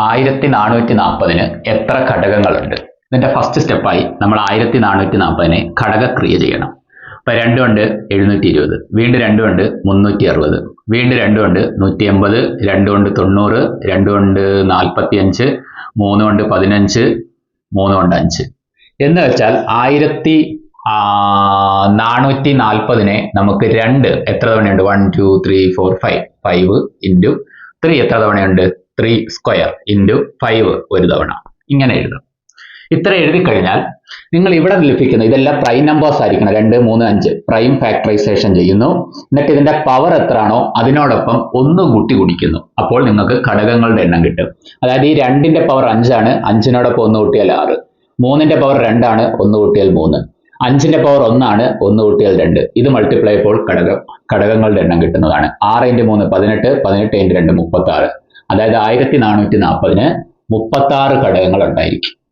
1440 എത്ര ഘടകങ്ങളുണ്ട്? ഇതിന്റെ ഫസ്റ്റ് സ്റ്റെപ്പായി നമ്മൾ 1440 ഘടകക്രിയ ചെയ്യണം. അപ്പൊ 2 കൊണ്ട് 720, വീണ്ടും 2 കൊണ്ട് 360, വീണ്ടും 2 കൊണ്ട് 180, 2 കൊണ്ട് 90, 2 കൊണ്ട് 45, 3 കൊണ്ട് 15, 3 കൊണ്ട് 5 എന്ന് വെച്ചാൽ 1440 നമുക്ക് 2 എത്ര തവണയുണ്ട്? 1 2 3 4 5 5 ഇൻറ്റു 3 എത്ര തവണയുണ്ട്? 3 സ്ക്വയർ ഇൻറ്റു 5 ഒരു തവണ. ഇങ്ങനെ എഴുതാം. ഇത്ര എഴുതി കഴിഞ്ഞാൽ നിങ്ങൾ ഇവിടെ ലഭിക്കുന്ന ഇതെല്ലാം പ്രൈം നമ്പേഴ്സ് ആയിരിക്കണം. 2 3 5 പ്രൈം ഫാക്ടറൈസേഷൻ ചെയ്യുന്നു. എന്നിട്ട് ഇതിന്റെ പവർ എത്രയാണോ അതിനോടൊപ്പം 1 കൂട്ടി ഗുണിക്കുന്നു. അപ്പോൾ നിങ്ങൾക്ക് ഘടകങ്ങളുടെ എണ്ണം കിട്ടും. അതായത് ഈ 2ന്റെ പവർ 5 ആണ്, 5നോടൊപ്പം 1 കൂട്ടിയാൽ 6. 3ന്റെ പവർ 2 ആണ്, 1 കൂട്ടിയാൽ 3. 5ന്റെ പവർ 1 ആണ്, 1 കൂട്ടിയാൽ 2. ഇത് മൾട്ടിപ്ലൈ ചെയ്യുമ്പോൾ ഘടകങ്ങളുടെ എണ്ണം കിട്ടുന്നതാണ്. 6 × 3 18, 18 × 2 36. അതായത് 1440 36 ഘടകങ്ങൾ ഉണ്ടായിരിക്കും.